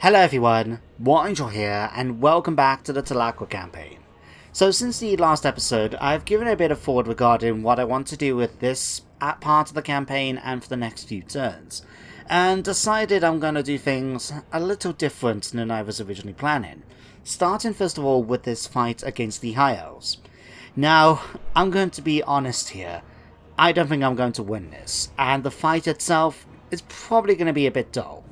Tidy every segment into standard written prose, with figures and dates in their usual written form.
Hello everyone, Warhammer here, and welcome back to the Tlaqua campaign. So since the last episode, I've given a bit of thought regarding what I want to do with this part of the campaign and for the next few turns, and decided I'm going to do things a little different than I was originally planning, starting first of all with this fight against the High Elves. Now, I'm going to be honest here, I don't think I'm going to win this, and the fight itself is probably going to be a bit dull.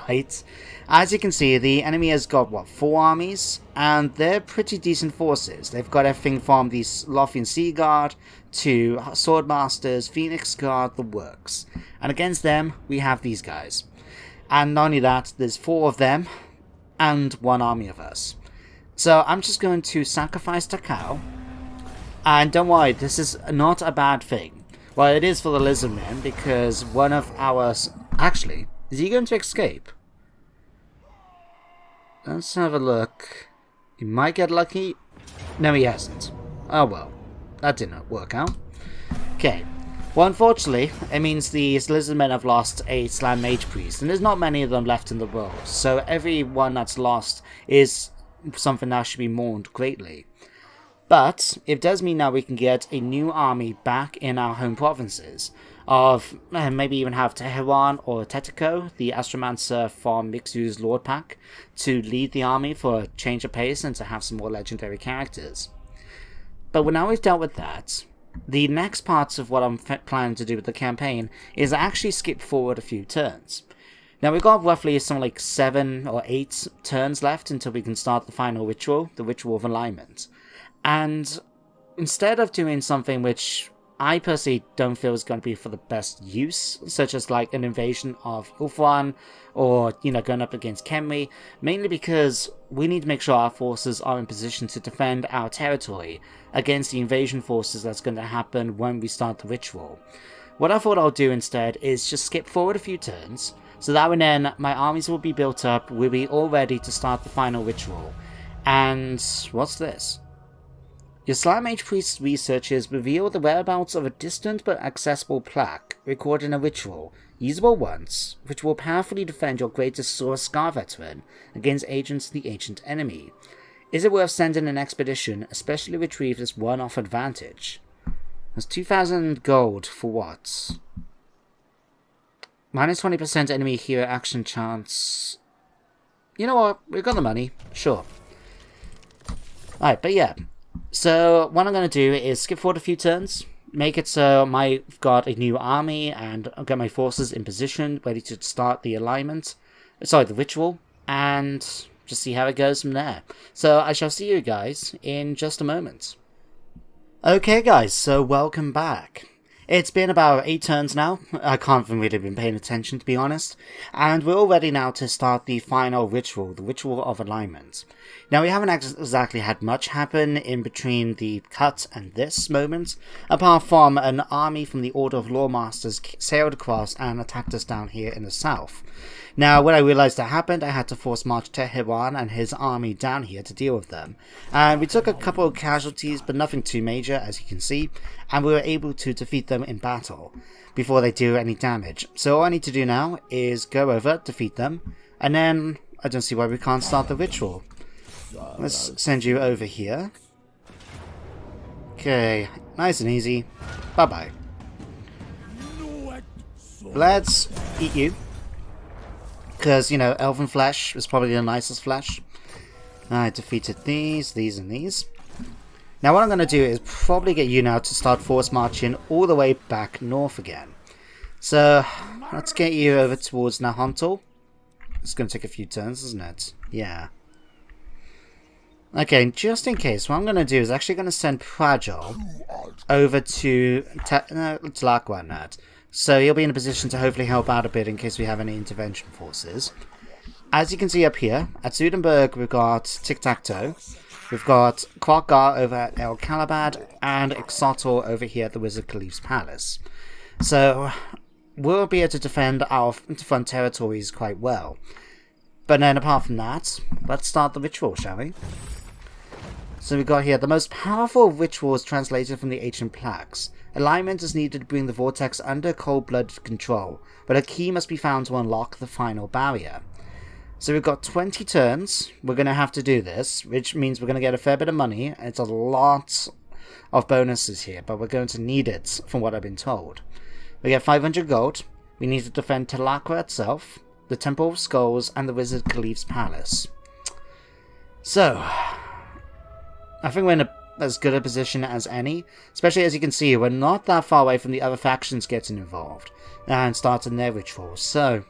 Right? As you can see, the enemy has got, 4 armies? And they're pretty decent forces. They've got everything from the Lothian Sea Guard to Swordmasters, Phoenix Guard, the works. And against them, we have these guys. And not only that, there's 4 of them and 1 army of us. So I'm just going to sacrifice Tiqtak'To. And don't worry, this is not a bad thing. Well, it is for the Lizardmen because one of our... Actually... is he going to escape? Let's have a look. He might get lucky. No, he hasn't. Oh well. That didn't work out. Okay. Well, unfortunately, it means these Lizardmen have lost a Slam Mage Priest, and there's not many of them left in the world, so every one that's lost is something that should be mourned greatly. But it does mean now we can get a new army back in our home provinces. Of maybe even have Tehran or Tiqtak'To, the Astromancer from Mixu's Lord Pack, to lead the army for a change of pace and to have some more legendary characters. But now we've dealt with that, the next parts of what I'm planning to do with the campaign is actually skip forward a few turns. Now we've got roughly some 7 or 8 turns left until we can start the final ritual, the Ritual of Alignment. And instead of doing something which I personally don't feel is going to be for the best use, such as an invasion of Ulthuan, or, going up against Khemri, mainly because we need to make sure our forces are in position to defend our territory against the invasion forces that's going to happen when we start the ritual. What I thought I'll do instead is just skip forward a few turns, so that when then my armies will be built up, we'll be all ready to start the final ritual. And what's this? Your Slam Mage Priest's researchers reveal the whereabouts of a distant but accessible plaque recording a ritual, usable once, which will powerfully defend your greatest Sora Scar veteran against agents of the ancient enemy. Is it worth sending an expedition, especially retrieve this one-off advantage? That's 2,000 gold for what? Minus 20% enemy hero action chance. You know what? We've got the money. Sure. Alright, but yeah. So what I'm going to do is skip forward a few turns, make it so I've got a new army and I'll get my forces in position, ready to start the alignment, the ritual, and just see how it goes from there. So I shall see you guys in just a moment. Okay guys, so welcome back. It's been about 8 turns now. I can't have really been paying attention, to be honest. And we're all ready now to start the final ritual, the Ritual of Alignment. Now, we haven't exactly had much happen in between the cut and this moment, apart from an army from the Order of Lawmasters sailed across and attacked us down here in the south. Now, when I realised that happened, I had to force march Tehran and his army down here to deal with them. And we took a couple of casualties, but nothing too major, as you can see, and we were able to defeat them in battle before they do any damage. So all I need to do now is go over, defeat them, and then I don't see why we can't start the ritual. Let's send you over here. Okay, nice and easy. Bye-bye. Let's eat you. Because, elven flesh is probably the nicest flesh. I defeated these, and these. Now what I'm going to do is probably get you now to start force marching all the way back north again. So, let's get you over towards Nahontal. It's going to take a few turns, isn't it? Yeah. Okay, just in case, what I'm going to do is actually going to send Prajol over to Tlaqua Nat. So he'll be in a position to hopefully help out a bit in case we have any intervention forces. As you can see up here, at Zudenberg we've got Tiktaq'To, we've got Quaggar over at El Calabad, and Exotor over here at the Wizard Caliph's Palace. So we'll be able to defend our front territories quite well. But then apart from that, let's start the ritual, shall we? So we've got here, the most powerful rituals translated from the ancient plaques. Alignment is needed to bring the vortex under cold-blooded control, but a key must be found to unlock the final barrier. So we've got 20 turns. We're going to have to do this, which means we're going to get a fair bit of money. It's a lot of bonuses here, but we're going to need it from what I've been told. We get 500 gold. We need to defend Tlaqua itself, the Temple of Skulls, and the Wizard Khalif's Palace. So, I think we're in as good a position as any, especially as you can see, we're not that far away from the other factions getting involved and starting their rituals. So,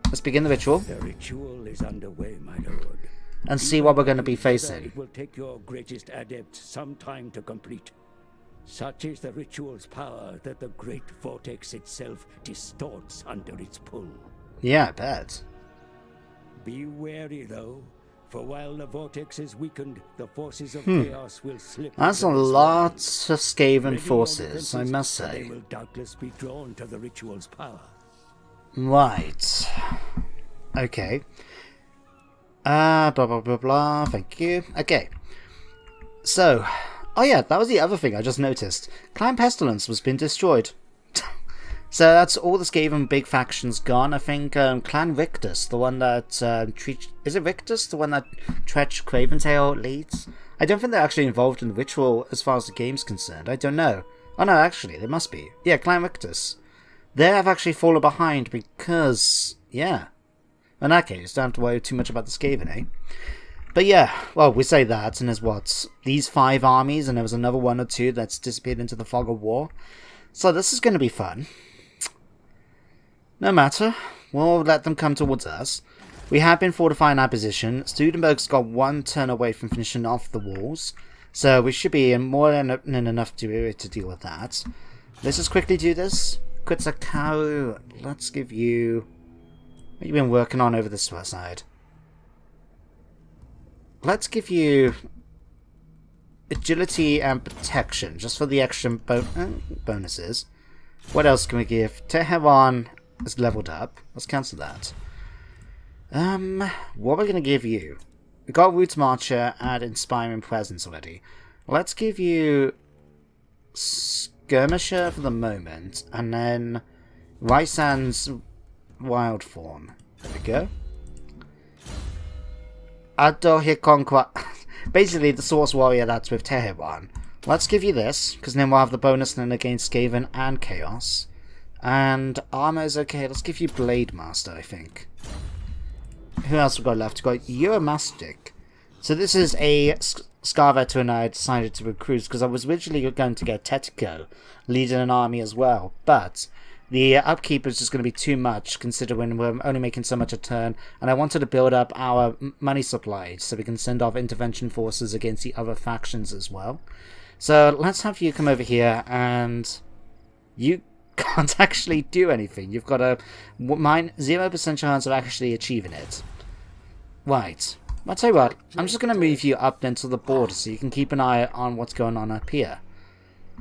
let's begin the ritual. The ritual is underway, my lord. And see what we're going to be facing. It will take your greatest adept some time to complete. Such is the ritual's power that the great vortex itself distorts under its pull. Yeah, I bet. Be wary, though, for while the vortex is weakened, the forces of chaos will slip. That's a lot of Skaven forces, I must say. They will doubtless be drawn to the ritual's power. Right. Okay. Blah, blah, blah, blah. Thank you. Okay. So, oh yeah, that was the other thing I just noticed. Clan Pestilence was been destroyed. So that's all the Skaven big factions gone. I think Clan Rictus, the one that is it Rictus, the one that Tretch Craventail leads? I don't think they're actually involved in the ritual as far as the game's concerned. I don't know. Oh no, actually, they must be. Yeah, Clan Rictus. They have actually fallen behind because, yeah. In that case, don't have to worry too much about the Skaven, eh? But yeah, well, we say that, and there's what? These 5 armies, and there was another 1 or 2 that's disappeared into the fog of war. So this is going to be fun. No matter, we'll let them come towards us. We have been fortifying our position. Studenberg's got 1 turn away from finishing off the walls, so we should be in more than enough to deal with that. Let's just quickly do this. Tiqtak'To, let's give you... What have you been working on over this side? Let's give you agility and protection, just for the extra bonuses. What else can we give? Teheran is leveled up. Let's cancel that. What are we going to give you? We got Root Marcher and Inspiring Presence already. Let's give you Skirmisher for the moment, and then Rysand's Wild Form. There we go. Adohikonqua. Basically, the Source Warrior that's with Teheran. Let's give you this, because then we'll have the bonus then against Skaven and Chaos. And armor is okay. Let's give you Blade Master, I think. Who else we got left? We got Euromastic. So this is a Scar veteran I decided to recruit, because I was originally going to get Tiqtak'To leading an army as well. But the upkeep is just going to be too much, considering we're only making so much a turn. And I wanted to build up our money supply, so we can send off intervention forces against the other factions as well. So let's have you come over here, and you can't actually do anything. You've got a 0% chance of actually achieving it. Right. I'll tell you what, I'm just going to move you up then to the border so you can keep an eye on what's going on up here.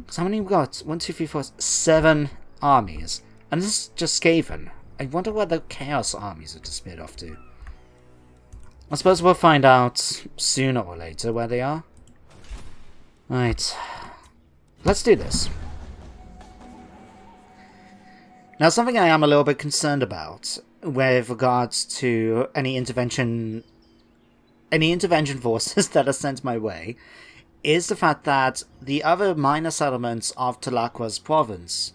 So how many we've got? 1, 2, 3, 4, 7 armies. And this is just Skaven. I wonder where the Chaos armies are disappeared off to. I suppose we'll find out sooner or later where they are. Right. Let's do this. Now, something I am a little bit concerned about with regards to any intervention forces that are sent my way is the fact that the other minor settlements of Tlaqua's province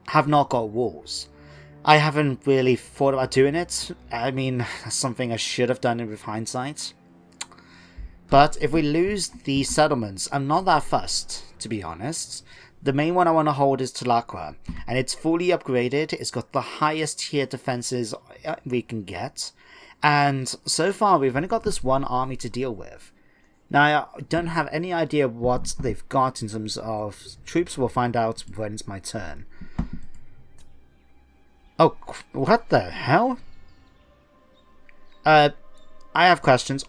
have not got walls. I haven't really thought about doing it. I mean, that's something I should have done with hindsight. But if we lose these settlements, I'm not that fussed, to be honest. The main one I want to hold is Tlaqua, and it's fully upgraded. It's got the highest tier defenses we can get, and so far we've only got this one army to deal with. Now, I don't have any idea what they've got in terms of troops. We'll find out when it's my turn. Oh, what the hell? I have questions.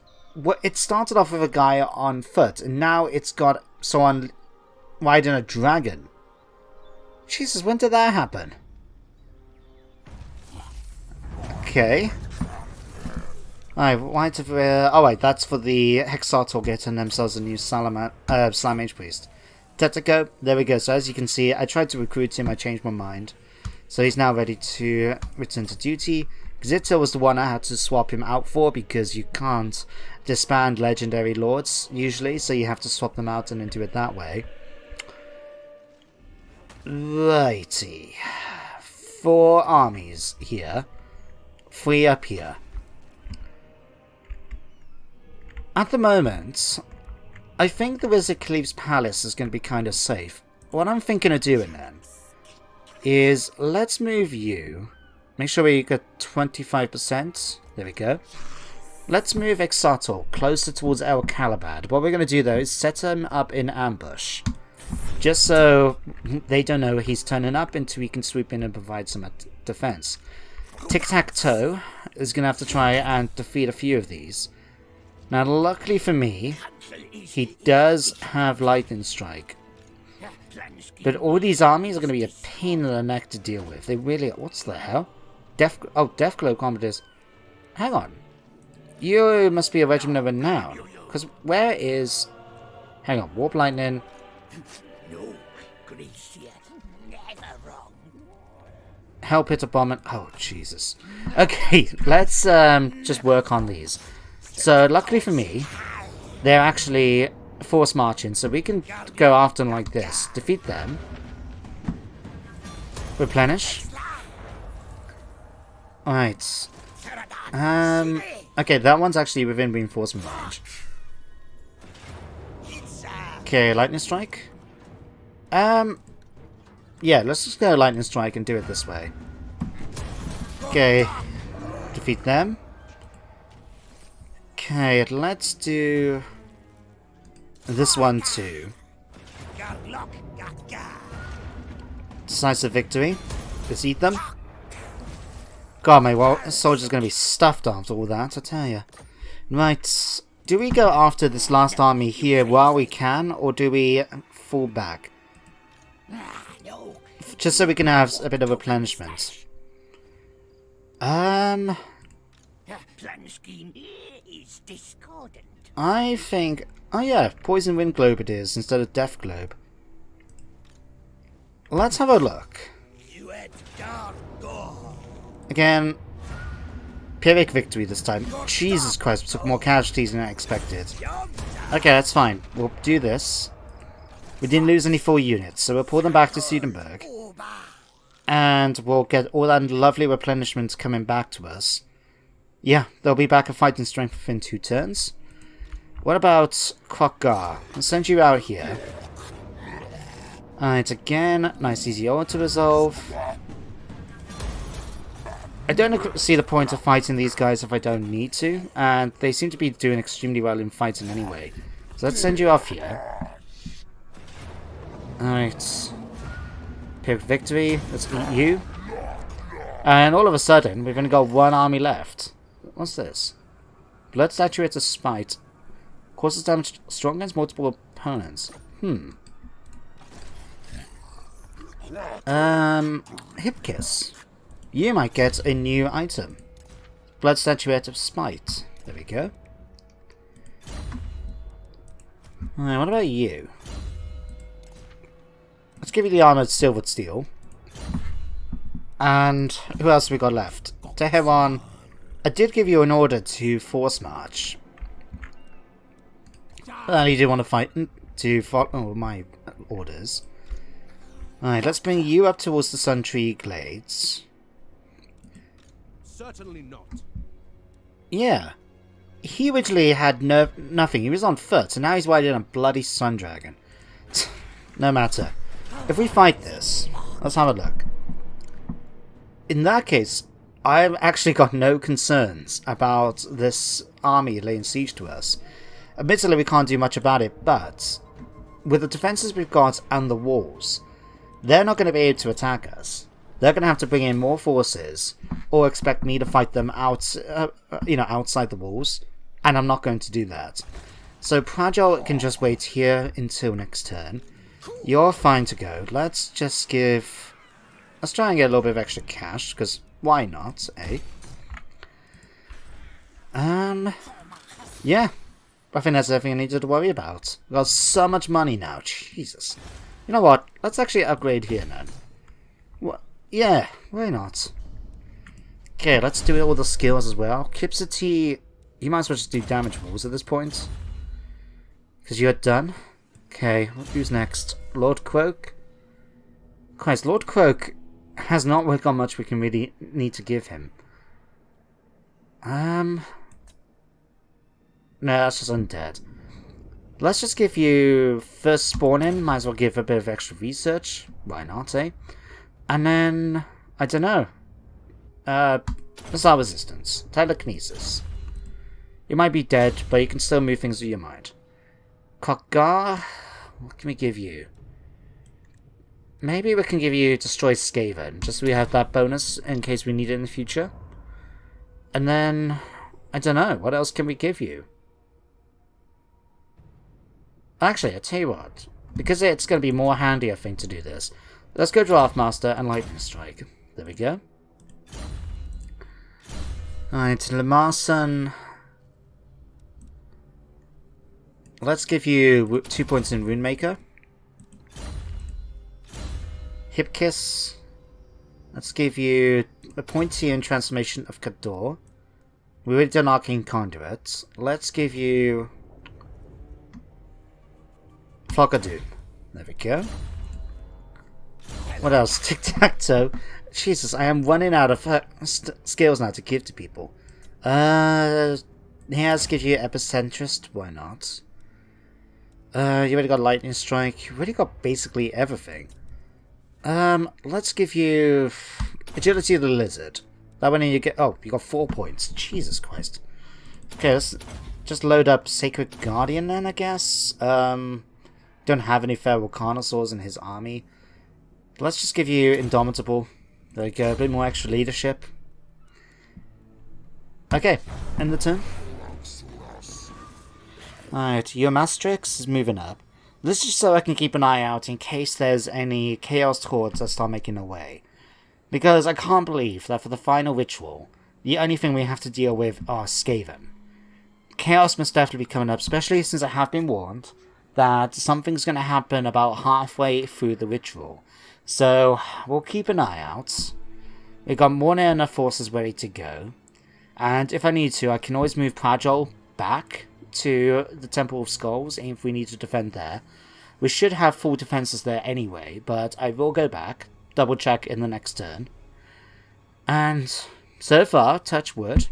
It started off with a guy on foot, and now it's got someone riding a dragon. Jesus, when did that happen? Okay. Alright, why to... oh wait, that's for the Hexartor getting themselves a new Slime Mage Priest. Tiqtak'To, there we go. So as you can see, I tried to recruit him, I changed my mind. So he's now ready to return to duty. Xito was the one I had to swap him out for, because you can't disband legendary lords usually, so you have to swap them out and then do it that way. Righty. 4 armies here. 3 up here. At the moment, I think the Wizard Cleave's Palace is going to be kind of safe. What I'm thinking of doing then is, let's move you. Make sure we get 25%. There we go. Let's move Exator closer towards El Calibad. What we're going to do though is set him up in ambush. Just so they don't know he's turning up until we can swoop in and provide some defense. Tiktaq'To is going to have to try and defeat a few of these. Now luckily for me, he does have Lightning Strike. But all these armies are going to be a pain in the neck to deal with. They really are. What's the hell? Deathglow Commodus. Hang on. You must be a regiment of renown. Because where is... Hang on. Warp Lightning. No, Gracia, never wrong. Hell Pit of Bomb. Oh, Jesus. Okay, let's just work on these. So, luckily for me, they're actually force marching, so we can go after them like this. Defeat them. Replenish. Alright. Okay, that one's actually within reinforcement range. Okay, Lightning Strike. Yeah, let's just go Lightning Strike and do it this way. Okay. Defeat them. Okay, let's do this one too. Decisive victory. Let's eat them. God, my soldier's going to be stuffed after all that, I tell you. Right, do we go after this last army here while we can, or do we fall back? Just so we can have a bit of replenishment. I think... Oh yeah, Poison Wind Globe it is, instead of Death Globe. Let's have a look. Again, Pyrrhic victory this time. Jesus Christ, we took more casualties than I expected. Okay, that's fine. We'll do this. We didn't lose any full units, so we'll pull them back to Sudenburg. And we'll get all that lovely replenishment coming back to us. Yeah, they'll be back at fighting strength within 2 turns. What about Krokgar? I'll send you out here. Alright, again, nice easy auto-resolve. I don't see the point of fighting these guys if I don't need to, and they seem to be doing extremely well in fighting anyway. So let's send you off here. Alright. Pick victory, let's eat you. And all of a sudden, we've only got 1 army left. What's this? Blood Saturated Spite. Causes damage strong against multiple opponents. Hip Kiss. You might get a new item. Blood Statuette of Spite. There we go. Alright, what about you? Let's give you the Armoured Silver Steel. And who else have we got left? Teheran. I did give you an order to Force March. But you didn't want to fight to follow my orders. Alright, let's bring you up towards the Sun Tree Glades. Certainly not. Yeah. He originally had nothing. He was on foot, and now he's riding a bloody Sun Dragon. No matter. If we fight this, let's have a look. In that case, I've actually got no concerns about this army laying siege to us. Admittedly, we can't do much about it, but with the defenses we've got and the walls, they're not going to be able to attack us. They're going to have to bring in more forces, or expect me to fight them out, outside the walls, and I'm not going to do that. So Prajal can just wait here until next turn. You're fine to go. Let's try and get a little bit of extra cash, because why not, eh? Yeah. I think that's everything I needed to worry about. We've got so much money now. Jesus. You know what? Let's actually upgrade here now. What? Yeah, why not? Okay, let's do all the skills as well. Kipsity, you might as well just do damage rolls at this point. Because you're done. Okay, who's next? Lord Croak? Christ, Lord Croak has not really got much we can really need to give him. No, that's just undead. Let's just give you first spawn in, might as well give a bit of extra research. Why not, eh? And then, I don't know. Missile resistance. Telekinesis. You might be dead, but you can still move things with your mind. Kokgar, what can we give you? Maybe we can give you Destroy Skaven, just so we have that bonus in case we need it in the future. And then, I don't know, what else can we give you? Actually, I tell you what, because it's going to be more handy, I think, to do this. Let's go Draft Master and Lightning Strike. There we go. Alright, Lamarson. Let's give you 2 points in Runemaker. Hip Kiss. Let's give you a point here in Transformation of Kador. We already done Arcane Conduit. Let's give you Flock of Doom. There we go. What else? Tic-tac-toe. Jesus, I am running out of skills now to give to people. Let's give you Epicentrist. Why not? You already got Lightning Strike. You already got basically everything. Let's give you Agility of the Lizard. That one you get. Oh, you got 4 points. Jesus Christ. Okay, let's just load up Sacred Guardian then, I guess. Don't have any Feral Carnosaurs in his army. Let's just give you Indomitable. There we go, a bit more extra leadership. Okay, end the turn. Alright, your Mastrix is moving up. This is just so I can keep an eye out in case there's any Chaos Hordes that start making their way. Because I can't believe that for the final ritual, the only thing we have to deal with are Skaven. Chaos must definitely be coming up, especially since I have been warned that something's going to happen about halfway through the ritual. So, we'll keep an eye out. We've got more than enough forces ready to go. And if I need to, I can always move Prajol back to the Temple of Skulls if we need to defend there. We should have full defenses there anyway, but I will go back, double check in the next turn. And so far, touch wood,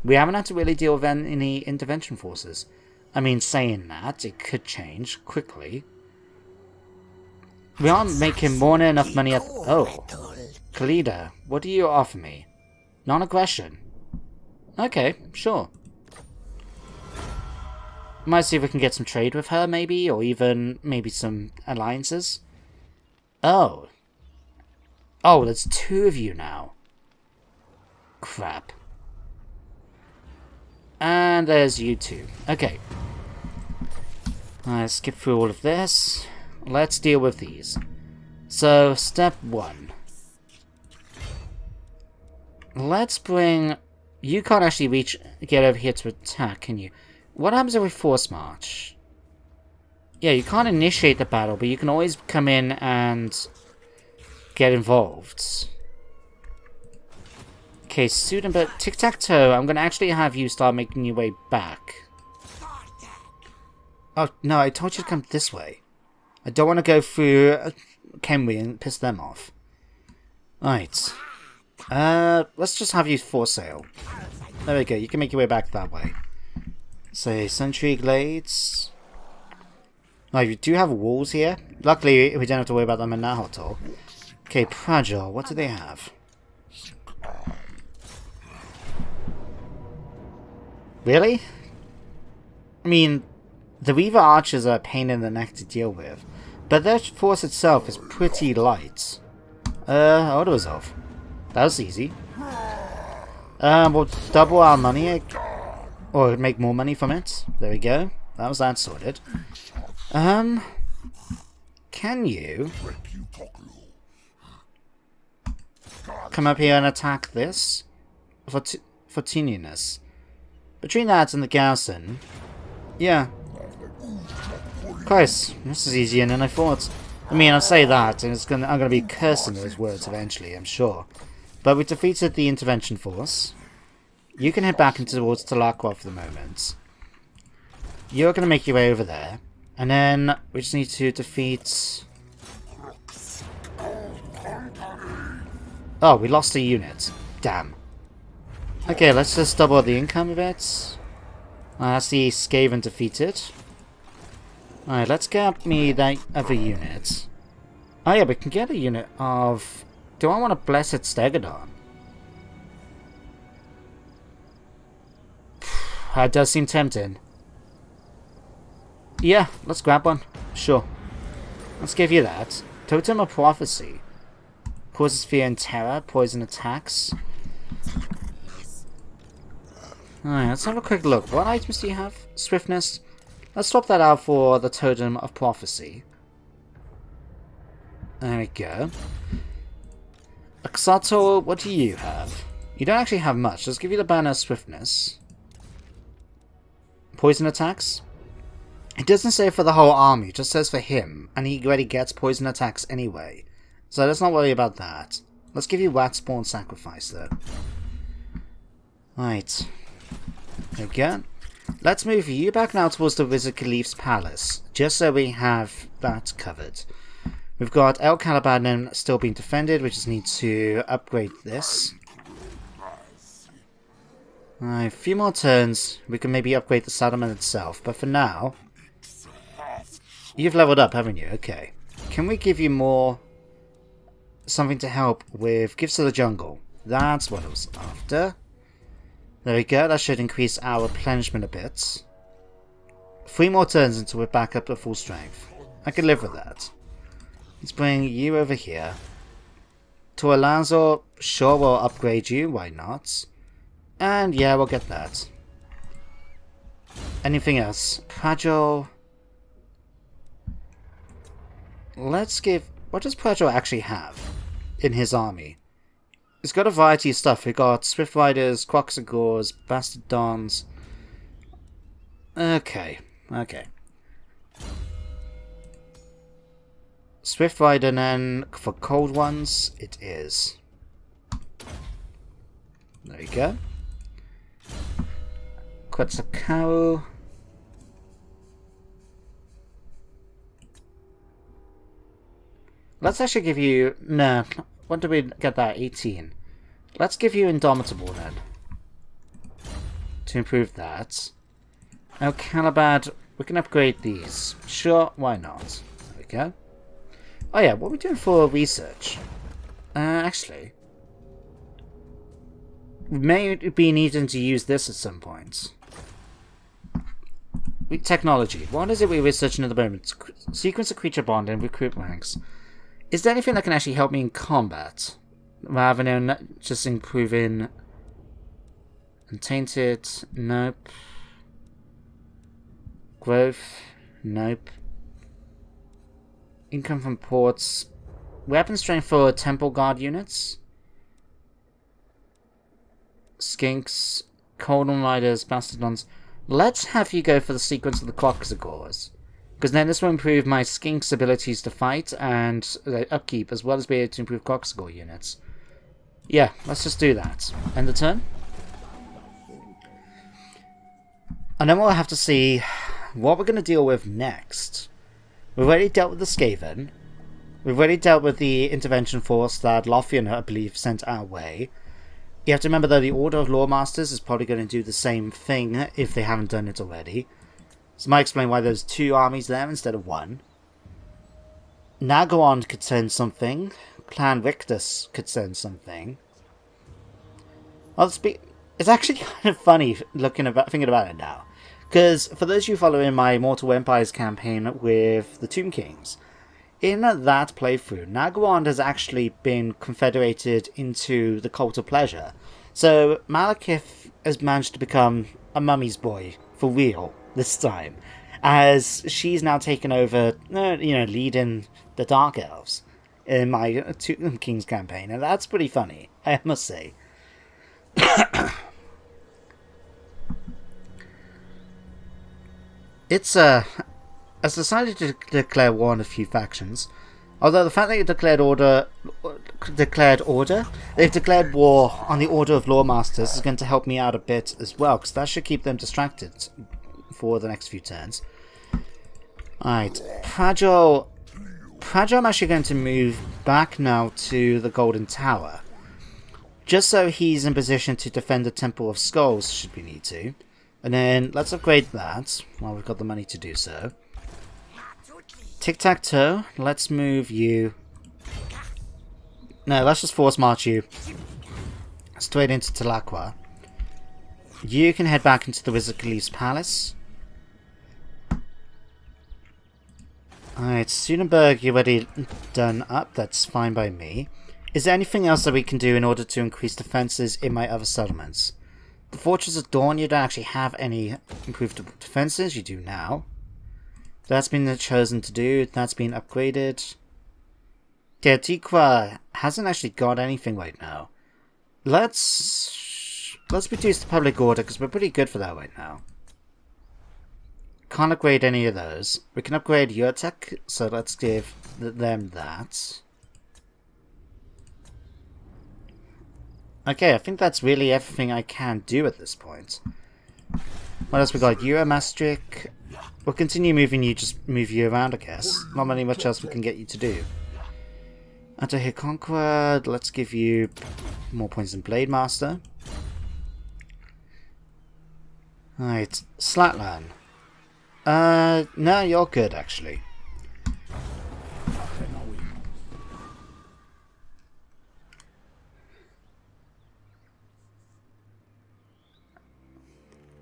we haven't had to really deal with any intervention forces. I mean, saying that, it could change quickly. We aren't making more than enough money at... Oh. Khalida, what do you offer me? Non-aggression. Okay, sure. Might see if we can get some trade with her, maybe, or even maybe some alliances. Oh. Oh, there's 2 of you now. Crap. And there's you 2. Okay. Let's skip through all of this. Let's deal with these. So, step 1. Let's bring... You can't actually get over here to attack, can you? What happens if we force march? Yeah, you can't initiate the battle, but you can always come in and get involved. Okay, Sudan, but Tic-Tac-Toe, I'm going to actually have you start making your way back. Oh, no, I told you to come this way. I don't want to go through Kenry and piss them off. Right. Let's just have you force sail. There we go, you can make your way back that way. Say, Sentry Glades. Oh, you do have walls here. Luckily, we don't have to worry about them in Nahotor. Okay, Prajol, what do they have? Really? I mean, the Weaver Archers are a pain in the neck to deal with, but their force itself is pretty light. Auto resolve. That was easy. We'll double our money, or make more money from it. There we go. That was that sorted. Can you come up here and attack this for tinniness? Between that and the garrison, yeah. Christ, this is easier than I thought. I mean, I say that, and I'm gonna be cursing those words eventually, I'm sure. But we defeated the intervention force. You can head back into towards Tlaqua for the moment. You're going to make your way over there. And then we just need to defeat... Oh, we lost a unit. Damn. Okay, let's just double the income a bit. That's the Skaven defeated. Alright, let's get me that other unit. Oh yeah, we can get a unit of... Do I want a Blessed Stegodon? That does seem tempting. Yeah, let's grab one. Sure. Let's give you that. Totem of Prophecy. Causes fear and terror. Poison attacks. Alright, let's have a quick look. What items do you have? Swiftness. Let's swap that out for the Totem of Prophecy. There we go. Tiqtak'To, what do you have? You don't actually have much. Let's give you the banner of Swiftness. Poison attacks. It doesn't say for the whole army, it just says for him. And he already gets poison attacks anyway. So let's not worry about that. Let's give you Rat Spawn Sacrifice though. Right. There we go. Let's move you back now towards the Wizard Khalif's palace, just so we have that covered. We've got El Caliban still being defended, we just need to upgrade this. A few more turns, we can maybe upgrade the settlement itself, but for now... You've leveled up, haven't you? Okay. Can we give you more... something to help with Gifts of the Jungle? That's what I was after. There we go, that should increase our replenishment a bit. 3 more turns until we're back up to full strength. I can live with that. Let's bring you over here. To Alonso, sure we'll upgrade you, why not? And yeah, we'll get that. Anything else? Pragil. Let's give... What does Pragil actually have in his army? He's got a variety of stuff. We've got Swift Riders, Croxagores, Bastard Dons. Okay, okay. Swift Rider then for cold ones, it is. There we go. Quetzalcoatl. Let's actually give you... No, when did we get that? 18. Let's give you Indomitable then. To improve that. Now Calibad, we can upgrade these. Sure, why not? There we go. Oh yeah, what are we doing for research? Actually... We may be needing to use this at some point. Technology. What is it we're researching at the moment? Sequence of creature bond and recruit ranks. Is there anything that can actually help me in combat? Rather than just improving... Untainted? Nope. Growth? Nope. Income from ports. Weapon strength for temple guard units. Skinks. Colon Riders, Bastardons. Let's have you go for the sequence of the Croxagores. Because then this will improve my Skink's abilities to fight and upkeep, as well as be able to improve Croxagore units. Yeah, let's just do that. End the turn. And then we'll have to see what we're going to deal with next. We've already dealt with the Skaven. We've already dealt with the intervention force that Lothian, I believe, sent our way. You have to remember though, the Order of Lawmasters is probably going to do the same thing if they haven't done it already. So it might explain why there's 2 armies there instead of 1. Nagawan could send something. Clan Rictus could send something. It's actually kind of funny thinking about it now. Because for those of you following my Mortal Empires campaign with the Tomb Kings, in that playthrough, Nagawan has actually been confederated into the Cult of Pleasure. So Malekith has managed to become a mummy's boy for real this time, as she's now taken over, leading the Dark Elves in my Tomb Kings campaign, and that's pretty funny, I must say. It's has decided to declare war on a few factions, although the fact that you declared order declared order. They've declared war on the Order of Lawmasters. Is going to help me out a bit as well, because that should keep them distracted for the next few turns. Alright, Prajo, I'm actually going to move back now to the Golden Tower. Just so he's in position to defend the Temple of Skulls, should we need to. And then, let's upgrade that, while we've got the money to do so. Tiktaq'To, let's move you... No, let's just force march you straight into Tlaqua. You can head back into the Wizard Khalif's palace. Alright, Sunenberg, you're already done up. That's fine by me. Is there anything else that we can do in order to increase defenses in my other settlements? The Fortress of Dawn, you don't actually have any improved defenses. You do now. That's been chosen to do. That's been upgraded. Yeah, Tiqua hasn't actually got anything right now. Let's reduce the public order, because we're pretty good for that right now. Can't upgrade any of those. We can upgrade your tech, so let's give them that. Okay, I think that's really everything I can do at this point. What else we got? Euromastric. We'll continue moving you, just move you around, I guess. Not really much else we can get you to do. After here, Conqueror, let's give you more points in Blade Master. Alright, Slatlan. No, you're good, actually.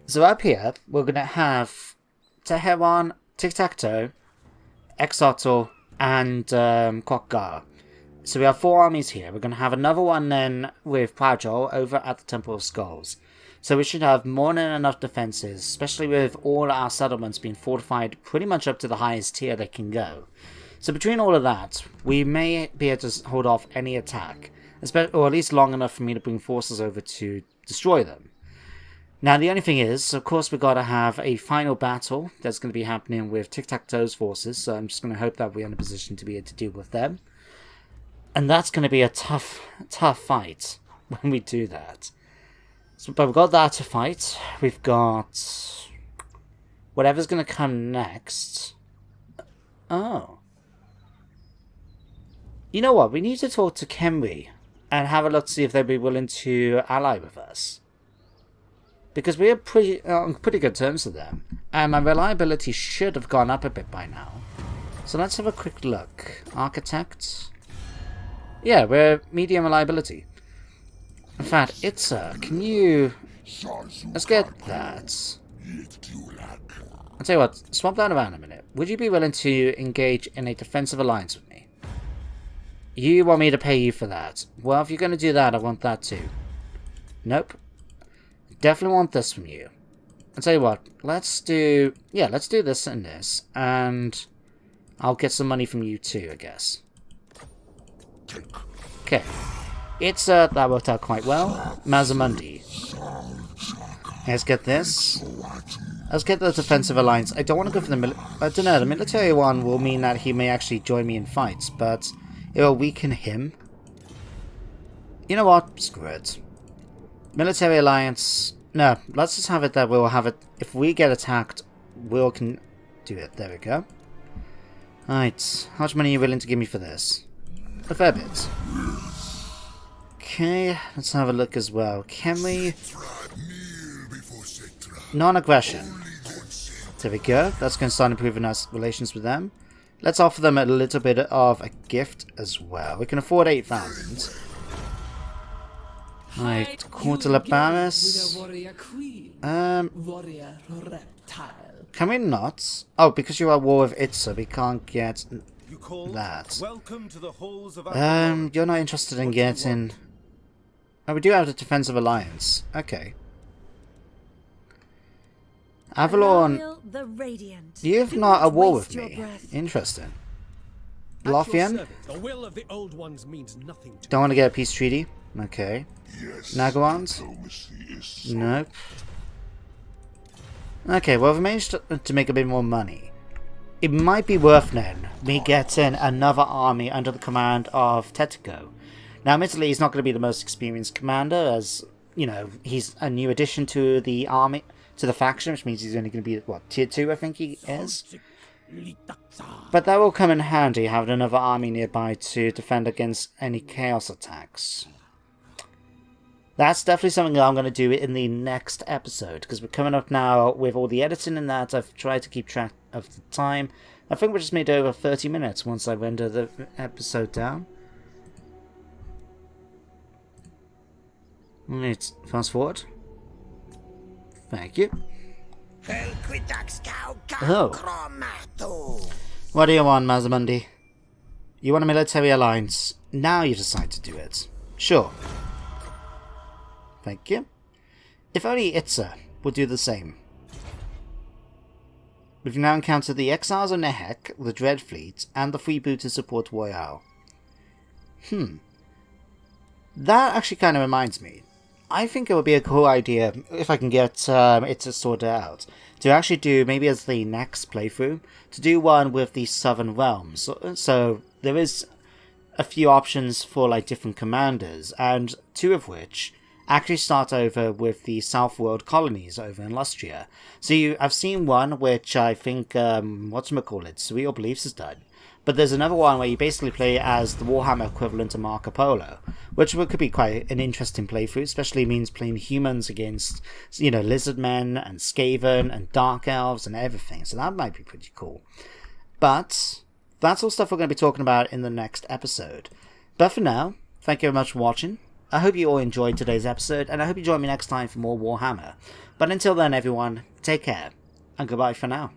So up here, we're going to have Teheran, Tiktaq'To, Exartor, and Kokgar. So we have 4 armies here. We're going to have another one then with Prajol over at the Temple of Skulls. So we should have more than enough defenses, especially with all our settlements being fortified pretty much up to the highest tier they can go. So between all of that, we may be able to hold off any attack, or at least long enough for me to bring forces over to destroy them. Now the only thing is, of course, we've got to have a final battle that's going to be happening with Tiktaq'To's forces, so I'm just going to hope that we're in a position to be able to deal with them. And that's going to be a tough fight when we do that. So, but we've got that to fight. We've got whatever's going to come next. Oh. You know what? We need to talk to Kenri and have a look to see if they'd be willing to ally with us. Because we're on pretty good terms with them. And my reliability should have gone up a bit by now. So let's have a quick look. Architect. Yeah, we're medium reliability. In fact, Itza, can you... Let's get that. I'll tell you what, swap that around a minute. Would you be willing to engage in a defensive alliance with me? You want me to pay you for that. Well, if you're going to do that, I want that too. Nope. Definitely want this from you. I'll tell you what, let's do this and this, and I'll get some money from you too, I guess. Okay. That worked out quite well. Mazamundi. Let's get this. Let's get the defensive alliance. I don't want to go for the I don't know, the military one will mean that he may actually join me in fights, but it will weaken him. You know what? Screw it. Military alliance. No, let's just have it that we'll have it. If we get attacked, we can do it. There we go. Alright. How much money are you willing to give me for this? A fair bit. Okay, let's have a look as well. Can we... Non-aggression. There we go. That's going to start improving our relations with them. Let's offer them a little bit of a gift as well. We can afford 8,000. Right, Quarter Labaris. Can we not? Oh, because you are at war with Itza, we can't get that. You're not interested in getting... Oh, we do have the defensive alliance. Okay. Avalon, you've not at war with me. Interesting. Lothian? Don't want to get a peace treaty? Okay. Nagawans? Nope. Okay, well, we've managed to make a bit more money. It might be worth then me getting another army under the command of Tiqtak'To. Now, admittedly, he's not going to be the most experienced commander, as, you know, he's a new addition to the army, to the faction, which means he's only going to be, what, tier 2, I think he is? But that will come in handy, having another army nearby to defend against any chaos attacks. That's definitely something that I'm going to do in the next episode, because we're coming up now with all the editing and that. I've tried to keep track of the time. I think we just made over 30 minutes once I render the episode down. Let's fast forward. Thank you. Oh. What do you want, Mazamundi? You want a military alliance. Now you decide to do it. Sure. Thank you. If only Itza would do the same. We've now encountered the Exiles of Nehek, the Dread Fleet, and the Freebooter Support Royale. That actually kind of reminds me. I think it would be a cool idea, if I can get it to sort it out, to actually do, maybe as the next playthrough, to do one with the Southern Realms. So there is a few options for like different commanders, and 2 of which actually start over with the South World colonies over in Lustria. So I've seen one which I think, Surreal Beliefs has done. But there's another one where you basically play as the Warhammer equivalent to Marco Polo, which could be quite an interesting playthrough, especially means playing humans against, you know, Lizardmen and Skaven and Dark Elves and everything, so that might be pretty cool. But that's all stuff we're going to be talking about in the next episode. But for now, thank you very much for watching. I hope you all enjoyed today's episode, and I hope you join me next time for more Warhammer. But until then, everyone, take care, and goodbye for now.